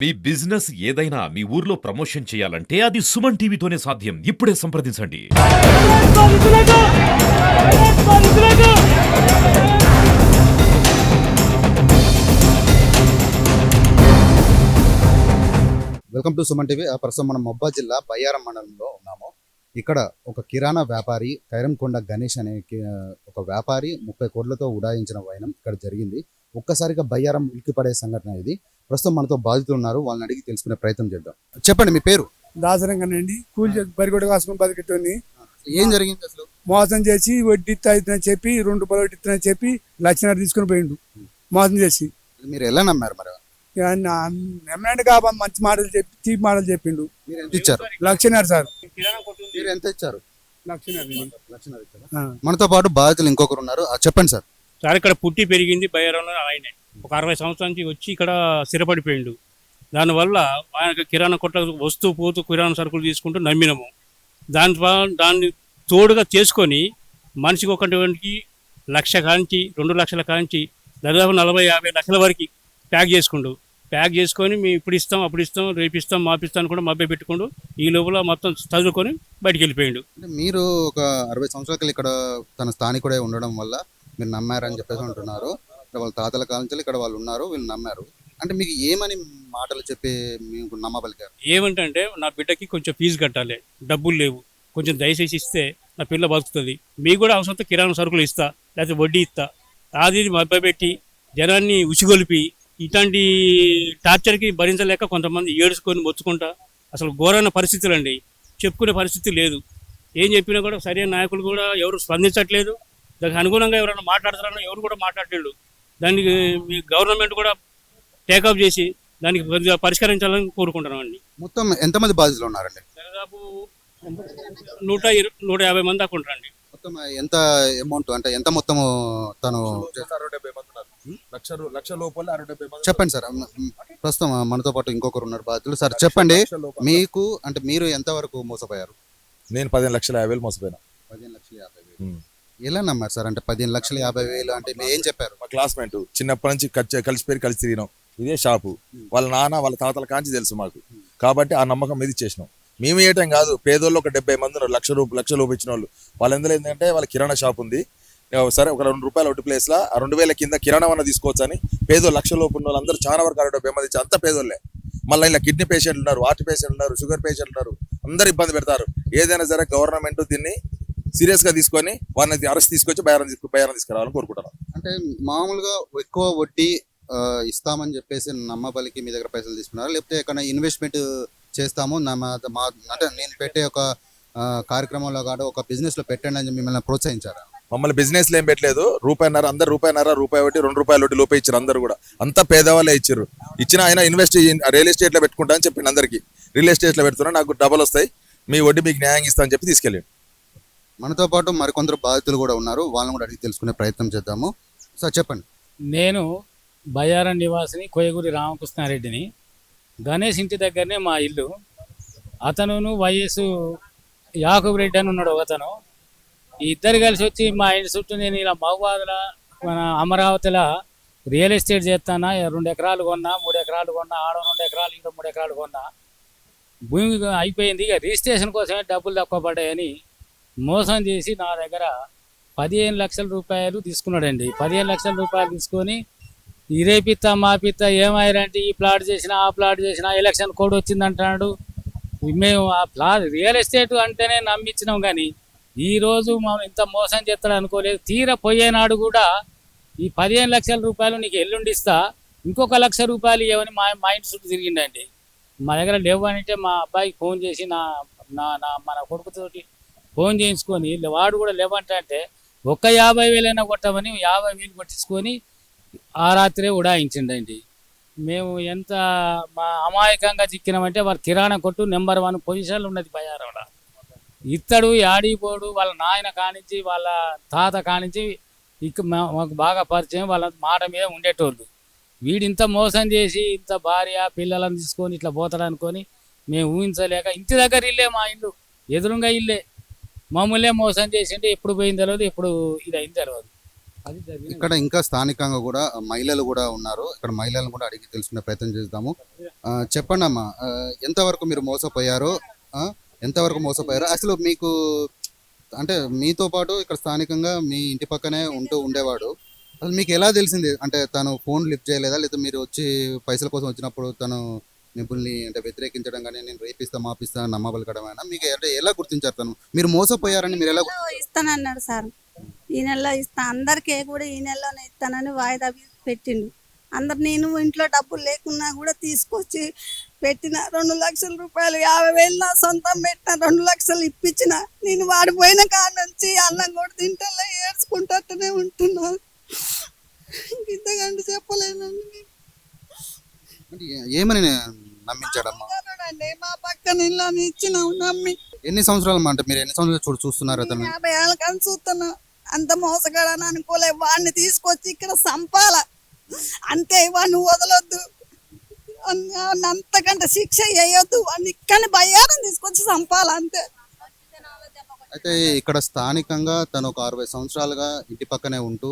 మీ business ఏదైనా మీ ఊర్లో promotion చేయాలంటే అది సుమన్ టీవీతోనే సాధ్యం. ఇప్పుడే సంప్రదించండి. Welcome to Suman TV. ప్రస్తుతం మనం మొబ్బా జిల్లా బయ్యారం మండలంలో ఉన్నాము. ఇక్కడ ఒక కిరాణా వ్యాపారి కైరంకొండ గణేష్ అనే ఒక వ్యాపారి 30 కోట్లతో ఉడాయించిన వైనం ఇక్కడ జరిగింది. ఒక్కసారిగా బయ్యారం ఉలిక్కిపడే సంఘటన ఇది. ప్రస్తుతం మనతో బాధితులు ఉన్నారు, వాళ్ళని అడిగి తెలుసుకునే ప్రయత్నం చేద్దాం. చెప్పండి, మీ పేరు? దాసరంగానండి. కూలి బరిగొడ కాసుకొని బతికేటోని. ఏం జరిగింది అసలు? మోసం చేసి వడ్డీ ఇస్తానని చెప్పి ₹2 వడ్డీ ఇస్తానని చెప్పి లక్షన్నర తీసుకుని పోయిండు మోసం చేసి. మీరు ఎలా నమ్మారు మరి? ఎమ్మెల్యే కాబట్టి మంచి మాటలు చెప్పి చీప్ మాటలు చెప్పిండు. మీరు ఎంత ఇచ్చారు? లక్షన్నర సార్. మీరు ఎంత ఇచ్చారు? లక్షన్నర ఇచ్చారా? మనతో పాటు బాధితులు ఇంకొకరు ఉన్నారు, చెప్పండి సార్. సార్ ఇక్కడ పుట్టి పెరిగింది బయ్యారంలో ఆయనే. ఒక 60 సంవత్సరాల నుంచి వచ్చి ఇక్కడ స్థిరపడిపోయిండు. దానివల్ల ఆయనకు కిరాణా కొట్ల వస్తూ పోతూ కిరాణా సరుకులు తీసుకుంటూ నమ్మినాము. దాన్ని తోడుగా చేసుకొని మనిషికి ఒకటికి లక్ష కాంచి 2 లక్షల కాంచి దాదాపు 40-50 లక్షల వరకు ప్యాక్ చేసుకొని మేము ఇప్పుడు ఇస్తాం అప్పుడు ఇస్తాం రేపు ఇస్తాం మాపిస్తాను కూడా మభ్య పెట్టుకుంటూ ఈ లోపల మొత్తం చదువుకొని బయటికి వెళ్ళిపోయిండు. మీరు ఒక 60 సంవత్సరాలు ఇక్కడ తన స్థానికుడే ఉండడం వల్ల మీరు నమ్మారని చెప్పేసి అంటున్నారు. వాళ్ళ తాతల కాలం నుంచి ఇక్కడ వాళ్ళు ఉన్నారు, వీళ్ళు నమ్మారు. అంటే మీకు ఏమని మాటలు చెప్పి మీకు నమ్మబలికారు? ఏమంటే నా బిడ్డకి కొంచెం ఫీజు కట్టాలి, డబ్బులు లేవు, కొంచెం దయచేసి ఇస్తే నా పిల్ల బతుకుతుంది, మీకు కూడా అవసరంతో కిరాణా సరుకులు ఇస్తా లేకపోతే వడ్డీ ఇస్తా, అది మభ్యపెట్టి జనాన్ని ఉసిగొలిపి ఇట్లాంటి టార్చర్కి భరించలేక కొంతమంది ఏడుచుకొని మొచ్చుకుంటా అసలు ఘోరమైన పరిస్థితులు అండి. చెప్పుకునే పరిస్థితి లేదు. ఏం చెప్పినా కూడా సరైన నాయకులు కూడా ఎవరు స్పందించట్లేదు. దానికి అనుగుణంగా ఎవరైనా మాట్లాడుతున్నారో ఎవరు కూడా మాట్లాడలేదు. దానికి మీ గవర్నమెంట్ కూడా టేకప్ చేసి దానికి కొద్దిగా పరిష్కరించాలని కోరుకుంటున్నాం అండి. మొత్తం ఎంతమంది బాధితులు ఉన్నారండి? దాదాపు 150 మంది దాకా ఉంటారండి. మొత్తం ఎంత అమౌంట్, అంటే ఎంత మొత్తము తను? 60-70 మంది ఉన్నారు. లక్ష లోపల 60-70 మంది. చెప్పండి సార్. ప్రస్తుతం మనతో పాటు ఇంకొకరు ఉన్నారు బాధితులు. సార్ చెప్పండి, మీకు అంటే మీరు ఎంత వరకు మోసపోయారు? నేను 15,50,000 మోసపోయినా. 15,50,000. ఎలా నమ్మారు సార్? అంటే 15,50,000 అంటే మీరు ఏం చెప్పారు? మా క్లాస్మేట్ చిన్నప్పటి నుంచి కలిసి తిరిగినాం. ఇదే షాపు. వాళ్ళ నాన్న వాళ్ళ తాతల కాంచి తెలుసు మాకు, కాబట్టి ఆ నమ్మకం మీద ఇచ్చేసినాం. మేము ఏయటం కాదు, పేదోళ్ళు ఒక 70 మంది ఉన్నారు, లక్ష రూపాయలు ఇచ్చిన వాళ్ళు. వాళ్ళందరూ ఏంటంటే వాళ్ళ కిరాణా షాప్ ఉంది, సరే ఒక ₹2 ఒకటి ప్లేస్లో ఆ 2,000 కింద కిరాణా అన్న తీసుకోవచ్చు అని పేదోళ్ళు లక్ష లోపు ఉన్న వాళ్ళందరూ చాలా వరకు 60-70 మంది ఇచ్చి అంత పేదోళ్ళే. మళ్ళీ ఇలా కిడ్నీ పేషెంట్లు ఉన్నారు, హార్ట్ పేషెంట్లు ఉన్నారు, షుగర్ పేషెంట్లు ఉన్నారు, అందరు ఇబ్బంది పెడతారు. ఏదైనా సరే గవర్నమెంట్ దీన్ని సీరియస్గా తీసుకొని వాళ్ళని అరెస్ట్ తీసుకొచ్చి బయారం తీసుకురావాలని కోరుకుంటున్నాం. అంటే మామూలుగా ఎక్కువ వడ్డీ ఇస్తామని చెప్పేసి నమ్మబలికి మీ దగ్గర పైసలు తీసుకున్నారా, లేకపోతే ఎక్కడ ఇన్వెస్ట్మెంట్ చేస్తాము అంటే నేను పెట్టే ఒక కార్యక్రమంలో కాదు ఒక బిజినెస్ లో పెట్టండి అని మిమ్మల్ని ప్రోత్సహించారా? మమ్మల్ని బిజినెస్ లో ఏం పెట్టలేదు. ₹1.5 అందరు ₹1.5 వడ్డీ ₹2 వడ్డీ లోపే ఇచ్చారు. అందరు కూడా అంతా పేదవాళ్ళే ఇచ్చారు. ఇచ్చిన ఆయన ఇన్వెస్ట్ రియల్ ఎస్టేట్ లో పెట్టుకుంటా అని చెప్పింది అందరికి. రియల్ ఎస్టేట్ లో పెడుతున్నా, నాకు డబల్ వస్తాయి, మీ వడ్డీ మీకు న్యాయం ఇస్తా అని చెప్పి తీసుకెళ్ళండి. మనతో పాటు మరికొందరు బాధితులు కూడా ఉన్నారు, వాళ్ళని కూడా అడిగి తెలుసుకునే ప్రయత్నం చేద్దాము. సార్ చెప్పండి. నేను బయ్యారం నివాసిని కోయగూరి రామకృష్ణారెడ్డిని. గణేష్ ఇంటి దగ్గరనే మా ఇల్లు. అతను వైఎస్ యాకబ్ రెడ్డి అని ఉన్నాడు ఒకతను. ఇద్దరు కలిసి వచ్చి మా ఇంటి చుట్టూ నేను ఇలా మహబూబాద్ల మన అమరావతిలో రియల్ ఎస్టేట్ చేస్తానా, 2 ఎకరాలు కొన్నా, 3 ఎకరాలు కొన్నా, ఆడ 2 ఎకరాలు ఇంకా 3 ఎకరాలు కొన్నా, భూమి అయిపోయింది, ఇక రిజిస్ట్రేషన్ కోసమే డబ్బులు తక్కువ పడ్డాయని మోసం చేసి నా దగ్గర 15 లక్షల రూపాయలు తీసుకున్నాడండి. 15 లక్షల రూపాయలు తీసుకొని ఇరేపిత్తా మాపిత్తా ఏమైరంటే ఈ ప్లాట్ చేసినా ఆ ప్లాట్ చేసినా ఎలక్షన్ కోడ్ వచ్చిందంటున్నాడు. మేము ఆ ప్లాట్ రియల్ ఎస్టేట్ అంటేనే నమ్మించినాం, కానీ ఈరోజు మనం ఇంత మోసం చేస్తాడు అనుకోలేదు. తీర పోయేనాడు కూడా ఈ 15 లక్షల రూపాయలు నీకు ఎల్లుండిస్తా, ఇంకొక ₹1,00,000 ఇవ్వని మా ఇంటి చుట్టూ తిరిగిండండి. మా దగ్గర లేవనంటే మా అబ్బాయికి ఫోన్ చేసి మన కొడుకుతోటి ఫోన్ చేయించుకొని వాడు కూడా లేవంటే ఒక్క 50,000 కొట్టమని 50,000 కొట్టించుకొని ఆ రాత్రే ఉడాయించిండండి. మేము ఎంత మా అమాయకంగా చిక్కినామంటే వాళ్ళ కిరాణా కొట్టు నెంబర్ 1 పొజిషన్లో ఉన్నది బయ్యారంలో. ఇత్తడు యాడిపోడు, వాళ్ళ నాయన కానించి వాళ్ళ తాత కానించి మాకు బాగా పరిచయం, వాళ్ళ మాట మీద ఉండేటోళ్ళు. వీడింత మోసం చేసి ఇంత భార్య పిల్లలను తీసుకొని ఇట్లా పోతాడు అనుకొని మేము ఊహించలేక, ఇంటి దగ్గర ఇల్లే మా ఇల్లు, ఎదురుగా ఇల్లే, మమ్మల్నే మోసం చేసింటే ఎప్పుడు పోయింది తెలియదు, ఎప్పుడు ఇది అయింది తెలియదు. అది జరిగిన ఇక్కడ ఇంకా స్థానికంగా కూడా మహిళలు కూడా ఉన్నారు. ఇక్కడ మహిళలను కూడా అడిగి తెలుసుకునే ప్రయత్నం చేద్దాము. చెప్పండి అమ్మా, ఎంతవరకు మీరు మోసపోయారో, ఎంతవరకు మోసపోయారో అసలు మీకు, అంటే మీతో పాటు ఇక్కడ స్థానికంగా మీ ఇంటి పక్కనే ఉండేవాడు. అసలు మీకు ఎలా తెలిసింది? అంటే తను ఫోన్ లిఫ్ట్ చేయలేదా, లేదా మీరు వచ్చి పైసల కోసం వచ్చినప్పుడు తను మిమ్మల్ని అంటే వ్యతిరేకించడం కానీ, నేను రేపిస్తా మాపిస్తా నమ్మబలకడమైనా మీకు అంటే ఎలా గుర్తించారు? తను మీరు మోసపోయారని మీరు ఎలా ఇస్తానన్నాడు సార్. ఈ నెలలో ఇస్తా, అందరికీ కూడా ఈ నెలలోనే ఇస్తానని వాయిదా పెట్టిండు. అందరు నేను ఇంట్లో డబ్బులు లేకున్నా కూడా తీసుకొచ్చి పెట్టిన 2 లక్షల రూపాయలు, 50,000 నా సొంతం పెట్టిన, 2 లక్షలు ఇప్పించిన. నేను వాడిపోయిన కాడ నుంచి అన్నం కూడా తింటలే, ఏడ్చుకుంటూనే ఉంటున్నా. ఇంతకంటే చెప్పలేనండి. నేను అంటే ఏమని నమ్మించాడమ్మా? అండి మా పక్కన ఇల్లు ఇచ్చినావు నమ్మి. ఎన్ని సంవత్సరాలు అంటే మీరు ఎన్ని సంవత్సరాలు చూస్తున్నారు అతను? 50 ఏళ్ళ కానీ చూస్తున్నా. అంత మోసగాడని అనుకోలే. వాడిని తీసుకొచ్చి ఇక్కడ సంపాల అంతే, వాడిని వదలొద్దు, అంతకంటే శిక్ష వేయొద్దు, వాడిని ఇక్కడ బయ్యారం తీసుకొచ్చి సంపాల అంతే. అయితే ఇక్కడ స్థానికంగా తను ఒక 60 సంవత్సరాలుగా ఇంటి పక్కనే ఉంటూ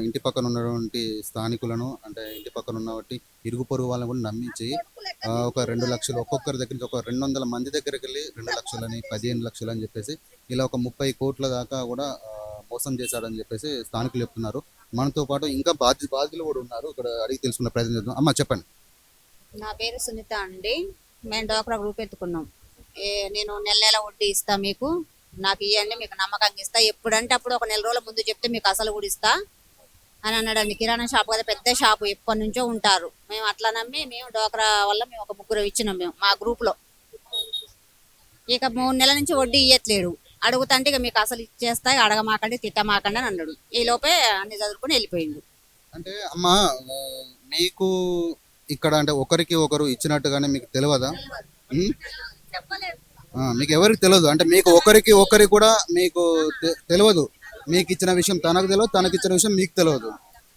ఇంటి పక్కన ఉన్నటువంటి స్థానికులను, అంటే ఇంటి పక్కన ఉన్నటువంటి ఇరుగు పొరుగు వాళ్ళని కూడా నమ్మించి ఒక 2 లక్షలు ఒక్కొక్కరి దగ్గర నుంచి ఒక 200 మంది దగ్గరికి వెళ్ళి 2 లక్షలని 15 లక్షలు అని చెప్పేసి ఇలా ఒక 30 కోట్ల దాకా కూడా మోసం చేశాడని చెప్పేసి స్థానికులు చెప్తున్నారు. మనతో పాటు ఇంకా బాధితులు కూడా ఉన్నారు. ఇక్కడ అడిగి తెలుసుకున్న ప్రయత్నం చేద్దాం. అమ్మ చెప్పండి. నా పేరు సునీత అండి. మేము డోక్రా గ్రూప్ ఎత్తుకున్నాం. నేను నెల వడ్డీ ఇస్తా, మీకు నాకు ఇవ్వండి, మీకు నమ్మకంగా ఇస్తా, ఎప్పుడంటే అప్పుడు ఒక 4 రోజుల ముందు చెప్తే మీకు అసలు కూడా ఇస్తా అని అన్నాడండి. కిరాణా షాప్ కదా, పెద్ద షాపు, ఎప్పటి నుంచో ఉంటారు. మేము అట్లా నమ్మి మేము డోక్రా వల్ల మేము ఒక 3 ఇచ్చినాం మేము మా గ్రూప్లో. ఇక 3 నెలల నుంచి వడ్డీ ఇవ్వట్లేడు. అడుగుతంటే ఇక మీకు అసలు ఇచ్చేస్తా, అడగమాకండి తిట్టమాకండి అని అన్నాడు. ఈ లోపే అన్ని చదువుకుని వెళ్ళిపోయిండు. అంటే అమ్మ, మీకు ఇక్కడ అంటే ఒకరికి ఒకరు ఇచ్చినట్టుగానే మీకు తెలియదా? మీకు ఎవరికి తెలియదు? అంటే మీకు ఒకరికి కూడా మీకు తెలియదు. మీకు ఇచ్చిన విషయం తనకు తెలియదు, తనకి ఇచ్చిన విషయం మీకు తెలియదు.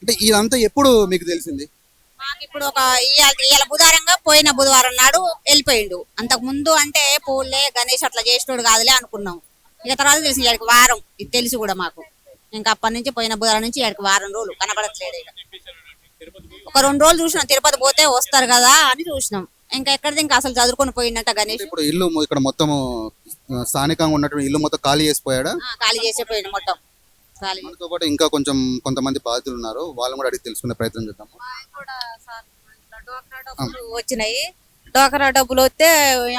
అంటే ఇదంతా ఎప్పుడు మీకు తెలిసింది? మాకు ఇప్పుడు ఒక ఇవాళ బుధవారంగా పోయిన బుధవారం నాడు వెళ్ళిపోయిండు. అంతకు ముందు అంటే పోలే గణేష్ అట్లా చేసినోడు కాదులే అనుకున్నాం. ఇక తర్వాత తెలిసి ఇక్కడికి వారం, ఇది తెలిసి కూడా మాకు ఇంకా అప్పటి నుంచి పోయిన బుధవారం నుంచి ఇక్కడికి వారం రోజులు కనబడట్లేడు. ఒక 2 రోజులు చూసినాం, తిరుపతి పోతే వస్తారు కదా అని చూసినాం. ఇంకా ఎక్కడిది ఇంకా అసలు చదువుకొని పోయిందట గణేష్. ఇప్పుడు ఇల్లు ఇక్కడ మొత్తం స్థానికంగా ఉన్నటువంటి ఇల్లు మొత్తం ఖాళీ చేసిపోయాడా? ఖాళీ చేసేపోయిండు మొత్తం. ఖాళీ మనతో పాటు ఇంకా కొంతమంది బాధితులు ఉన్నారు. వాళ్ళని కూడా అడిగి తెలుసుకునే ప్రయత్నం చేద్దాము. వచ్చినాయి డోకరా డబ్బులు వస్తే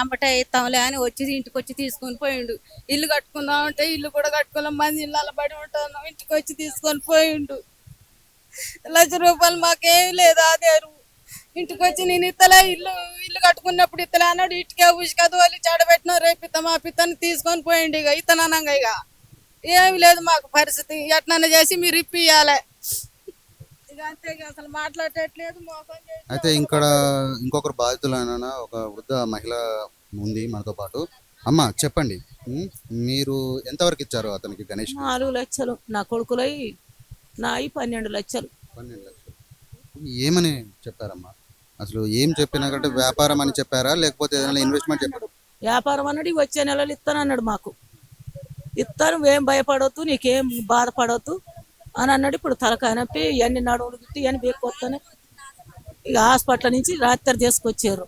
ఎంబటే ఇస్తాంలే అని వచ్చి ఇంటికి వచ్చి తీసుకొని పోయిండు. ఇల్లు కట్టుకుందాం అంటే ఇల్లు కూడా కట్టుకున్నాం, మంది ఇళ్ళ పడి ఉంటాను, ఇంటికి వచ్చి తీసుకొని పోయిండు. 1 లక్ష రూపాయలు మాకేం లేదు ఆధారు. ఇంటికి వచ్చి నేను ఇత్తలే, ఇల్లు కట్టుకున్నప్పుడు ఇత్తలే అన్నాడు. ఇటుకే ఉసుక తోలి చెడబెట్టిన, రేపిత్త మా పిత్తని తీసుకొని పోయిండు. ఇక ఇతనంగా ఇక ఏమి లేదు మాకు పరిస్థితి. ఎట్నన్నా చేసి మీరు ఇప్పియాలి. ఇక అంతే, అసలు మాట్లాడట్లేదు. అయితే ఇక్కడ ఇంకొకరు బాధితులైన ఒక వృద్ధ మహిళ ఉంది మనతో పాటు. అమ్మ చెప్పండి, మీరు ఎంతవరకు ఇచ్చారు అతనికి గణేష్? 4 లక్షలు నా కొడుకులై, నాయి 12 లక్షలు. 12 లక్షలు. ఏమని చెప్పారమ్మా? అసలు ఏం చెప్పినాకంటే వ్యాపారం అని చెప్పారా, లేకపోతే ఏదైనా ఇన్వెస్ట్మెంట్ చెప్పారు? వ్యాపారం అన్నాడు. వచ్చే నెలలు ఇస్తానన్నాడు. మాకు ఇస్తాను, ఏం భయపడవద్దు, నీకేం బాధపడవద్దు అని అన్నాడు. ఇప్పుడు తలకాయ నొప్పి, ఇవన్నీ నడువులు గిట్టి ఇవన్నీ బేక్కొస్తానే ఇక హాస్పిటల్ నుంచి రాత్రి తీసుకొచ్చారు.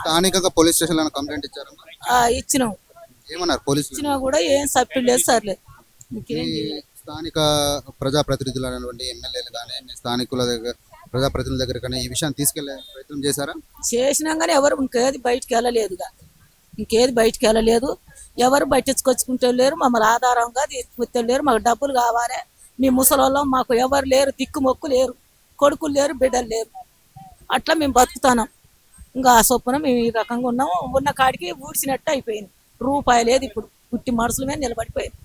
స్థానికంగా పోలీస్ స్టేషన్ లో కంప్లైంట్ ఇచ్చారమ్మా? ఇచ్చినాం. ఏమన్నారు పోలీసులు? ఇచ్చినా కూడా ఏం సప్పిల్ లేదు, సర్లేదు. ఇంకేం స్థానిక ప్రజాప్రతినిధులు అనేటువంటి ఎమ్మెల్యేలు కానీ, మీ స్థానికుల దగ్గర ప్రజాప్రతినిధుల దగ్గర కానీ ఈ విషయాన్ని తీసుకెళ్లే ప్రయత్నం చేశారా? చేసినాం కానీ ఎవరు ఇంకేది బయటికి వెళ్ళలేదుగా. ఇంకేది బయటికి వెళ్ళలేదు. ఎవరు పట్టించుకొచ్చుకుంటే లేరు, మమ్మల్ని ఆధారంగా తీసుకొస్తే లేరు. మాకు డబ్బులు కావాలి, మీ ముసలోళ్ళం, మాకు ఎవరు లేరు, దిక్కు మొక్కు లేరు, కొడుకులు లేరు, బిడ్డలు లేరు. అట్లా మేము బతుకుతున్నాం. ఇంకా ఆ చొప్పున మేము ఈ రకంగా ఉన్నాము. ఉన్న కాడికి ఊడ్చినట్టు అయిపోయింది. రూపాయి లేదు. ఇప్పుడు పుట్టి మనుషుల మీద నిలబడిపోయింది.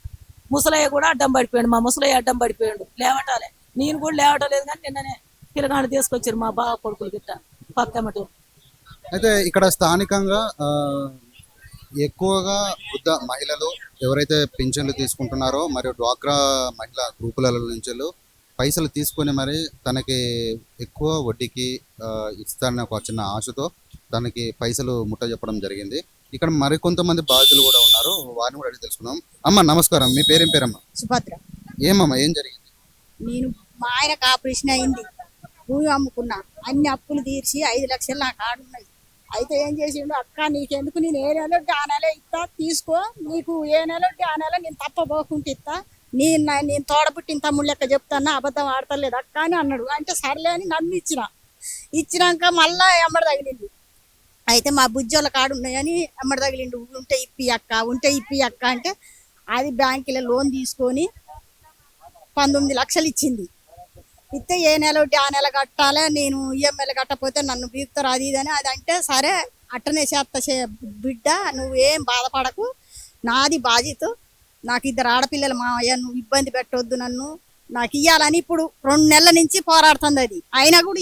ముసలయ్య కూడా అడ్డం పడిపోయాడు. మా ముసలయ్య అడ్డం పడిపోయాడు. లేవటాలే, నేను కూడా లేవటలేదు. కానీ నిన్ననే పిల్లగాడు తీసుకొచ్చారు మా బావ కొడుకులు గిట్ట పక్కమటి. అయితే ఇక్కడ స్థానికంగా ఎక్కువగా వృద్ధ మహిళలు ఎవరైతే పింఛన్లు తీసుకుంటున్నారో మరియు డ్వాక్రా మహిళా గ్రూపుల నుంచి పైసలు తీసుకొని మరి తనకి ఎక్కువ వడ్డీకి ఇస్తారనే ఒక చిన్న ఆశతో తనకి పైసలు ముట్ట చెప్పడం జరిగింది. ఇక్కడ మరికొంతమంది బాధితులు కూడా ఉన్నారు. వారిని కూడా అడిగి తెలుసుకున్నాం. అమ్మ నమస్కారం, మీ పేరేం పేరమ్మా? సుభద్ర. ఏమమ్మా ఏం జరిగింది? నేను మా ఆయనకు ఆపరేషన్ అయింది, భూమి అమ్ముకున్నా, అన్ని అప్పులు తీర్చి 5 లక్షలు నా కాడు ఉన్నాయి. అయితే ఏం చేసిండు, అక్క నీకెందుకు, నేను ఏ నెల ఆ నెల ఇస్తా, తీసుకో, నీకు ఏ నెల ఆ నెల నేను తప్పబోకుంటే ఇస్తా, నేను తోడబుట్టిన తమ్ముడు లెక్క చెప్తాను, అబద్ధం ఆడతలేదు అక్క అని అన్నాడు. అంటే సర్లే అని నన్ను ఇచ్చినాక మళ్ళా ఎమ్మడి తగిలిండు. అయితే మా బుజ్జోళ్ళ కాడు ఉన్నాయని ఎమ్మడి తగిలిండు, ఉంటే ఇప్పి అక్క అంటే అది బ్యాంకులో లోన్ తీసుకొని 19 లక్షలు ఇచ్చింది. ఇస్తే ఏ నెల ఆ నెల కట్టాలి, నేను ఈఎంఐలు కట్టకపోతే నన్ను బీగుతారు అది ఇదని. అది అంటే సరే అట్టనే చేస్తా బిడ్డ, నువ్వు ఏం బాధపడకు, నాది బాధ్యత, నాకు 2 ఆడపిల్లలు మావయ్య, నువ్వు ఇబ్బంది పెట్టొద్దు నన్ను, నాకు ఇయ్యాలని ఇప్పుడు 2 నెలల నుంచి పోరాడుతుంది. అది అయినా కూడా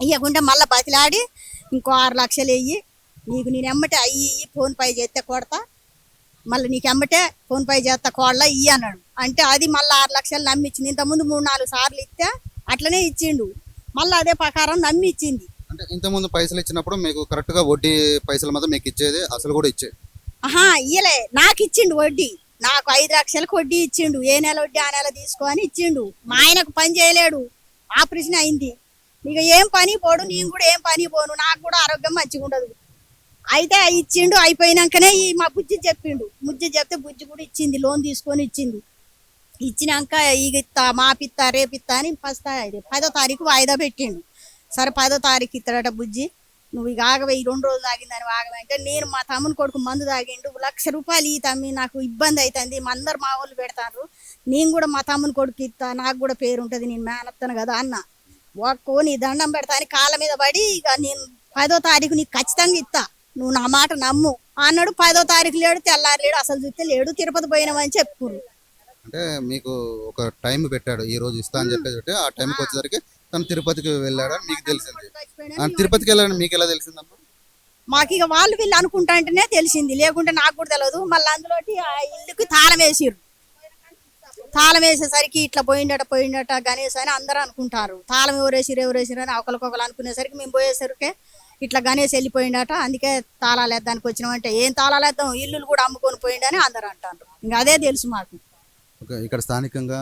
ఇయ్యకుంటే మళ్ళీ బతిలాడి ఇంకో 6 లక్షలు వెయ్యి, నీకు నేను ఎమ్మటే అయ్యి ఫోన్ పే చేస్తే కొడతా, మళ్ళీ నీకు ఎమ్మటే ఫోన్ పే చేస్తా కోళ్ళ ఇయ్యి అన్నాడు. అంటే అది మళ్ళీ 6 లక్షలు నమ్మిచ్చింది. ఇంతకుముందు 3-4 సార్లు ఇస్తే అట్లనే ఇచ్చిండు, మళ్ళీ అదే ప్రకారం నమ్మి ఇచ్చింది. అంటే ఇంతకుముందు పైసలు ఇచ్చినప్పుడు మీకు కరెక్ట్గా వడ్డీ పైసలు మాత్రం మీకు ఇచ్చేది, అసలు కూడా ఇచ్చేది? ఇయ్యలే, నాకు ఇచ్చిండు వడ్డీ, నాకు 5 లక్షలకు వడ్డీ ఇచ్చిండు, ఏ నెల వడ్డీ ఆ నెల తీసుకో అని ఇచ్చిండు. మా ఆయనకు పని చేయలేడు, ఆపరేషన్ అయింది, ఇక ఏం పని పోడు, నేను కూడా ఏం పని పోను, నాకు కూడా ఆరోగ్యం మంచిగా ఉండదు. అయితే ఇచ్చిండు. అయిపోయినాకనే మా బుజ్జి చెప్తే బుజ్జి కూడా ఇచ్చింది, లోన్ తీసుకొని ఇచ్చింది. ఇచ్చినాక ఇక ఇస్తా, మాపిస్తా, రేపిస్తా అని 10వ తారీఖు వాయిదా పెట్టిండు. సరే 10వ తారీఖు ఇస్తాడట బుజ్జి, నువ్వు ఇక ఆగవే, ఈ 2 రోజులు తాగిందని ఆగవే అంటే, నేను మా తమ్ముని కొడుకు మందు తాగిండు, 1 లక్ష రూపాయలు ఈ తమ్మి, నాకు ఇబ్బంది అవుతుంది, అందరు మా వాళ్ళు పెడతారు, నేను కూడా మా తమ్ముని కొడుకు ఇస్తా, నాకు కూడా పేరు ఉంటుంది, నేను మేనత్తాను కదా అన్న. నీ దండం పెడతా అని కాళ్ళ మీద పడి, ఇక నేను 10వ తారీఖు నీకు ఖచ్చితంగా ఇస్తా, నువ్వు నా మాట నమ్ము అన్నాడు. 10వ తారీఖు లేడు, తెల్లారి లేడు, అసలు చూస్తే లేడు, తిరుపతి పోయినామని చెప్పుకున్నాడు. అంటే మీకు ఒక టైం పెట్టాడు, ఈ రోజు ఇస్తా అని చెప్పేసి, ఆ టైంకి వచ్చేసరికి తను తిరుపతికి వెళ్ళాడని మీకు తెలిసింది. తిరుపతికి వెళ్ళాడని మీకు ఎలా తెలిసిందమ్మా? మాకు ఇక వీళ్ళు అనుకుంటా అంటేనే తెలిసింది, లేకుంటే నాకు కూడా తెలియదు. మళ్ళీ అందులోటి ఆ ఇల్లుకి తాళం వేసిర్రు, తాళం వేసేసరికి ఇట్లా పోయిండట గణేష్ అని అందరూ అనుకుంటారు. తాళం ఎవరేసిరు అని ఒకరికొకరు అనుకునేసరికి మేము పోయేసరికి ఇట్లా గణేష్ వెళ్ళిపోయిండట, అందుకే తాళాలు వేద్దానికి వచ్చినామంటే, ఏం తాళాలు వేద్దాం, ఇల్లులు కూడా అమ్ముకొని పోయిండని అందరూ అంటారు. ఇంకా అదే తెలుసు మాకు. ఇక్కడ స్థానికంగా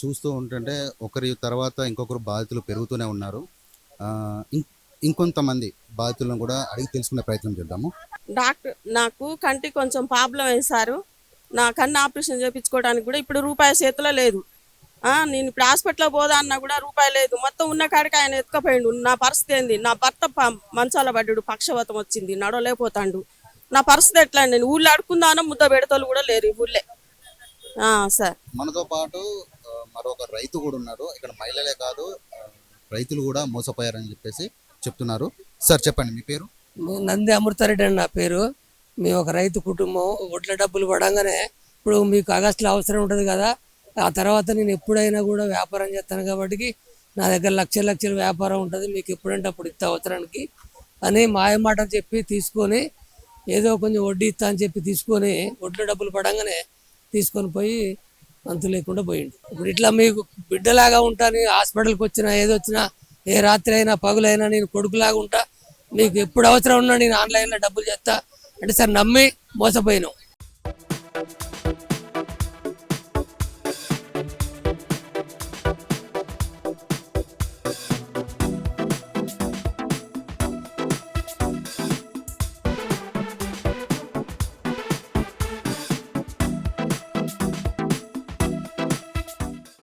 చూస్తూ ఉంటుంటే ఒకరి తర్వాత ఇంకొకరు బాధితులు పెరుగుతూనే ఉన్నారు. ఇంకొంతమంది బాధితులను కూడా అడిగి తెలుసుకునే ప్రయత్నం చేద్దాము. డాక్టర్, నాకు కంటికి కొంచెం ప్రాబ్లం వేశారు, నా కన్ను ఆపరేషన్ చేయించుకోవడానికి కూడా ఇప్పుడు రూపాయి చేతిలో లేదు. నేను ఇప్పుడు హాస్పిటల్లో పోదా అన్నా కూడా రూపాయి లేదు. మొత్తం ఉన్న కాడికి ఆయన ఎత్తుకపోయిండు. నా పరిస్థితి ఏంది, నా భర్త మంచాల పడ్డాడు, పక్షవాతం వచ్చింది, నడవలేకపోతాడు, నా పరిస్థితి ఎట్లా అండి? ఊళ్ళో అడుకుందానో ముద్ద పెడతలు కూడా లేరు ఈ ఊళ్ళే. సార్, మనతో పాటు మరొక రైతు కూడా ఉన్నారు. ఇక్కడ మహిళలే కాదు రైతులు కూడా మోసపోయారని చెప్పేసి చెప్తున్నారు. సార్ చెప్పండి, మీ పేరు? నంది అమృతారెడ్డి అని నా పేరు. మేము ఒక రైతు కుటుంబం. ఒడ్ల డబ్బులు పడంగానే ఇప్పుడు మీకు ఆగస్టులో అవసరం ఉంటుంది కదా, ఆ తర్వాత నేను ఎప్పుడైనా కూడా వ్యాపారం చేస్తాను కాబట్టి నా దగ్గర లక్షల వ్యాపారం ఉంటుంది, మీకు ఎప్పుడంటే అప్పుడు ఇస్తా అవసరానికి అని మాయమాట చెప్పి తీసుకొని, ఏదో కొంచెం వడ్డీ ఇస్తా అని చెప్పి తీసుకొని ఒడ్ల డబ్బులు పడంగానే తీసుకొని పోయి అంతు లేకుండా పోయిండు. ఇప్పుడు ఇట్లా మీకు బిడ్డలాగా ఉంటాను, హాస్పిటల్కి వచ్చినా ఏదొచ్చినా, ఏ రాత్రి అయినా పగులైనా నేను కొడుకులాగా ఉంటా, మీకు ఎప్పుడు అవసరం ఉన్నా నేను ఆన్లైన్లో డబ్బులు చేస్తా అంటే సార్ నమ్మి మోసపోయినాం.